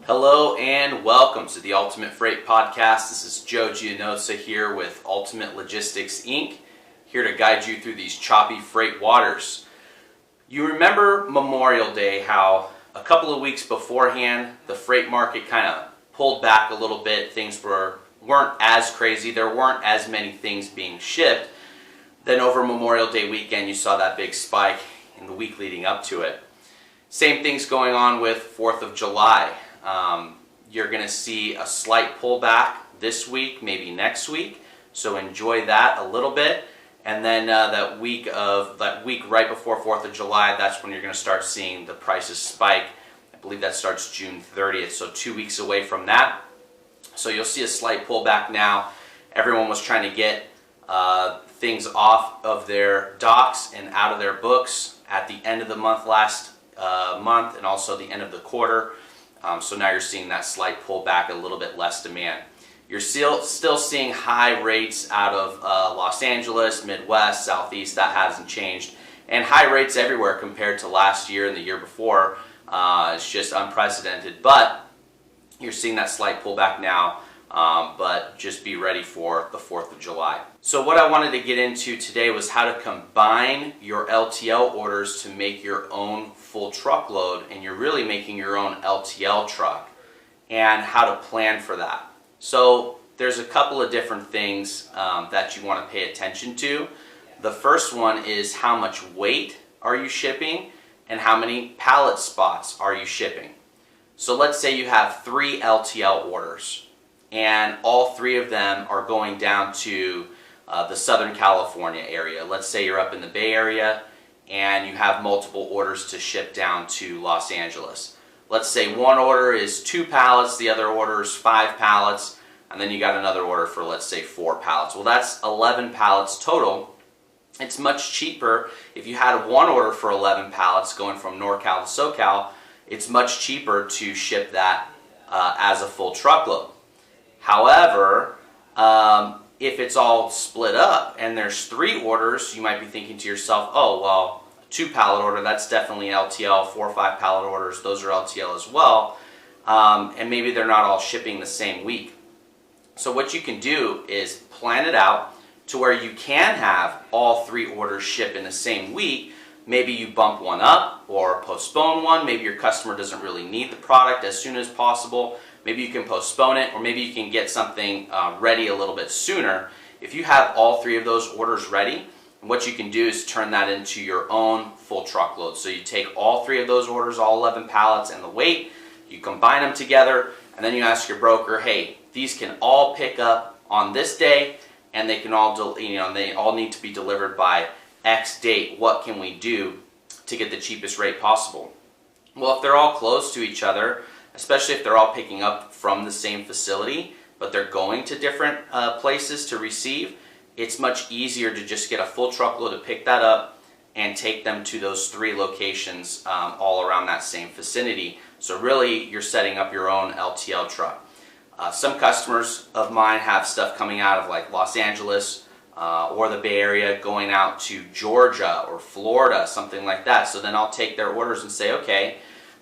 Hello and welcome to the Ultimate Freight Podcast. This is Joe Gianosa here with Ultimate Logistics Inc., here to guide you through these choppy freight waters. You remember Memorial Day, how a couple of weeks beforehand the freight market kind of pulled back a little bit. Things weren't as crazy. There weren't as many things being shipped. Then over Memorial Day weekend you saw that big spike in the week leading up to it. Same thing's going on with 4th of July. You're going to see a slight pullback this week, maybe next week, so enjoy that a little bit. And then that week right before 4th of July, that's when you're going to start seeing the prices spike. I believe that starts June 30th, so 2 weeks away from that. So you'll see a slight pullback now. Everyone was trying to get things off of their docks and out of their books at the end of the month last month, and also the end of the quarter. So now you're seeing that slight pullback, a little bit less demand. You're still seeing high rates out of Los Angeles, Midwest, Southeast. That hasn't changed. And high rates everywhere compared to last year and the year before. It's just unprecedented. But you're seeing that slight pullback now. But just be ready for the 4th of July. So what I wanted to get into today was how to combine your LTL orders to make your own full truckload, and you're really making your own LTL truck, and how to plan for that. So there's a couple of different things that you want to pay attention to. The first one is how much weight are you shipping and how many pallet spots are you shipping. So let's say you have 3 LTL orders, and all 3 of them are going down to the Southern California area. Let's say you're up in the Bay Area and you have multiple orders to ship down to Los Angeles. Let's say one order is 2 pallets, the other order is 5 pallets, and then you got another order for, let's say, 4 pallets. Well, that's 11 pallets total. It's much cheaper if you had one order for 11 pallets going from NorCal to SoCal. It's much cheaper to ship that as a full truckload. However, if it's all split up and there's 3 orders, you might be thinking to yourself, oh, well, 2 pallet order, that's definitely LTL. 4 or 5 pallet orders, those are LTL as well. And maybe they're not all shipping the same week. So what you can do is plan it out to where you can have all 3 orders ship in the same week. Maybe you bump one up or postpone one. Maybe your customer doesn't really need the product as soon as possible. Maybe you can postpone it, or maybe you can get something ready a little bit sooner. If you have all 3 of those orders ready, what you can do is turn that into your own full truckload. So you take all 3 of those orders, all 11 pallets, and the weight, you combine them together, and then you ask your broker, hey, these can all pick up on this day, and they can all, they all need to be delivered by X date. What can we do to get the cheapest rate possible? Well, if they're all close to each other, especially if they're all picking up from the same facility, but they're going to different places to receive, it's much easier to just get a full truckload to pick that up and take them to those 3 locations all around that same vicinity. So really, you're setting up your own LTL truck. Some customers of mine have stuff coming out of like Los Angeles or the Bay Area going out to Georgia or Florida, something like that. So then I'll take their orders and say, okay,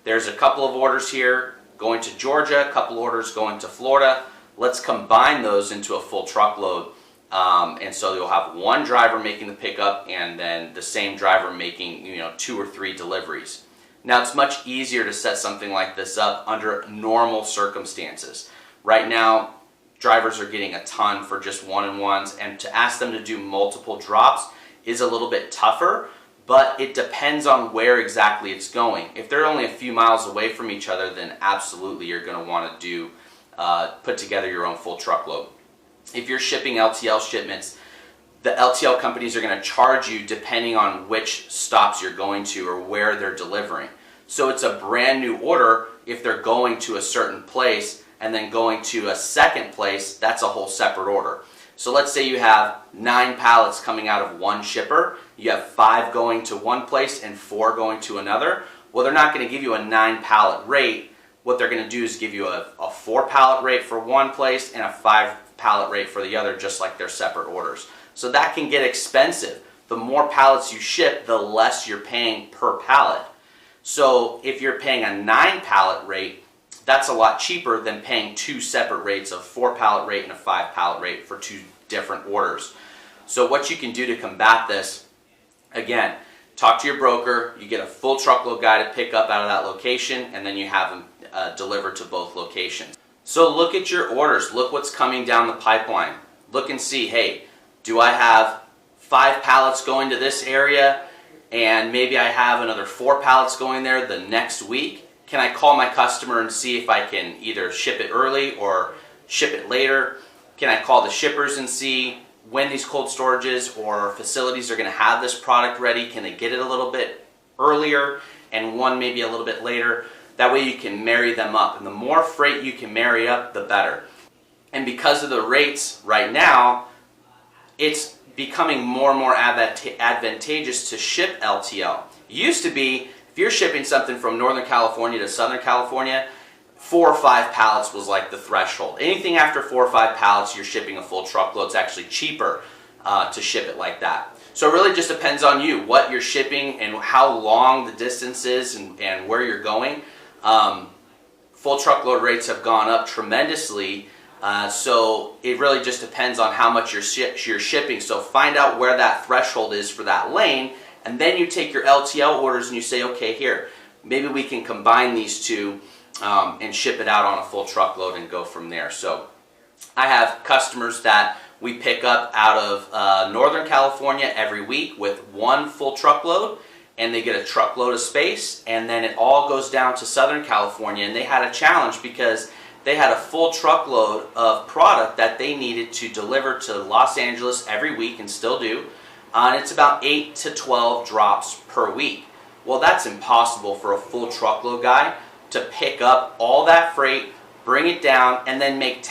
there's a couple of orders here going to Georgia, a couple orders going to Florida. Let's combine those into a full truckload. And so you'll have one driver making the pickup and then the same driver making 2 or 3 deliveries. Now it's much easier to set something like this up under normal circumstances. Right now, drivers are getting a ton for just one-on-ones, and to ask them to do multiple drops is a little bit tougher. But it depends on where exactly it's going. If they're only a few miles away from each other, then absolutely you're going to want to put together your own full truckload. If you're shipping LTL shipments, the LTL companies are going to charge you depending on which stops you're going to or where they're delivering. So it's a brand new order. If they're going to a certain place and then going to a second place, that's a whole separate order. So let's say you have 9 pallets coming out of one shipper. You have 5 going to one place and 4 going to another. Well, they're not going to give you a 9 pallet rate. What they're going to do is give you a 4 pallet rate for one place and a 5 pallet rate for the other, just like they're separate orders. So that can get expensive. The more pallets you ship, the less you're paying per pallet. So if you're paying a 9 pallet rate, that's a lot cheaper than paying two separate rates, a 4-pallet rate and a 5-pallet rate for two different orders. So what you can do to combat this, again, talk to your broker, you get a full truckload guy to pick up out of that location, and then you have them delivered to both locations. So look at your orders, look what's coming down the pipeline. Look and see, hey, do I have 5 pallets going to this area, and maybe I have another 4 pallets going there the next week? Can I call my customer and see if I can either ship it early or ship it later? Can I call the shippers and see when these cold storages or facilities are going to have this product ready? Can they get it a little bit earlier and one maybe a little bit later? That way you can marry them up, and the more freight you can marry up, the better. And because of the rates right now, it's becoming more and more advantageous to ship LTL. It used to be, if you're shipping something from Northern California to Southern California, 4 or 5 pallets was like the threshold. Anything after 4 or 5 pallets, you're shipping a full truckload. It's actually cheaper to ship it like that. So it really just depends on you, what you're shipping and how long the distance is and where you're going. Full truckload rates have gone up tremendously. So it really just depends on how much you're shipping. So find out where that threshold is for that lane, and then you take your LTL orders and you say, okay, here, maybe we can combine these two and ship it out on a full truckload and go from there. So I have customers that we pick up out of Northern California every week with 1 full truckload, and they get a truckload of space, and then it all goes down to Southern California, and they had a challenge because they had a full truckload of product that they needed to deliver to Los Angeles every week, and still do, and it's about 8 to 12 drops per week. Well, that's impossible for a full truckload guy to pick up all that freight, bring it down, and then make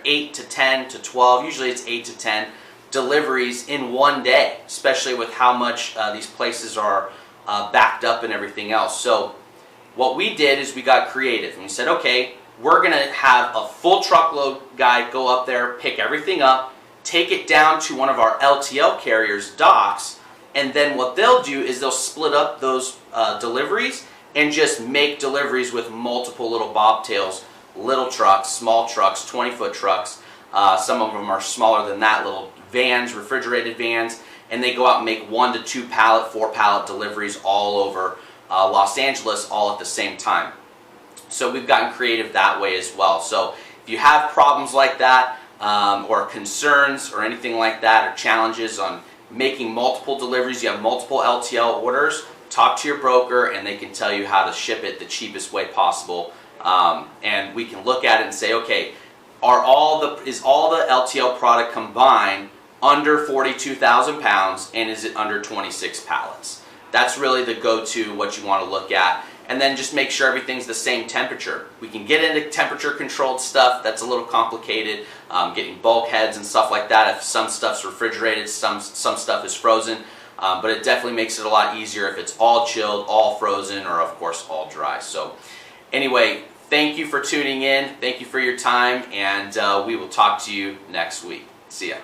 8 to 10 to 12, usually it's 8 to 10 deliveries in one day, especially with how much these places are backed up and everything else. So what we did is we got creative, and we said, okay, we're going to have a full truckload guy go up there, pick everything up, take it down to one of our LTL carriers' docks, and then what they'll do is they'll split up those deliveries and just make deliveries with multiple little bobtails, little trucks, small trucks, 20-foot trucks. Some of them are smaller than that, little vans, refrigerated vans, and they go out and make 1 to 2 pallet, 4 pallet deliveries all over Los Angeles all at the same time. So we've gotten creative that way as well. So if you have problems like that, or concerns or anything like that, or challenges on making multiple deliveries, you have multiple LTL orders, talk to your broker and they can tell you how to ship it the cheapest way possible. And we can look at it and say, okay, is all the LTL product combined under 42,000 pounds, and is it under 26 pallets? That's really the go-to, what you want to look at. And then just make sure everything's the same temperature. We can get into temperature controlled stuff, that's a little complicated, getting bulkheads and stuff like that. If some stuff's refrigerated, some stuff is frozen, but it definitely makes it a lot easier if it's all chilled, all frozen, or of course all dry. So anyway, thank you for tuning in, thank you for your time, and we will talk to you next week. See ya.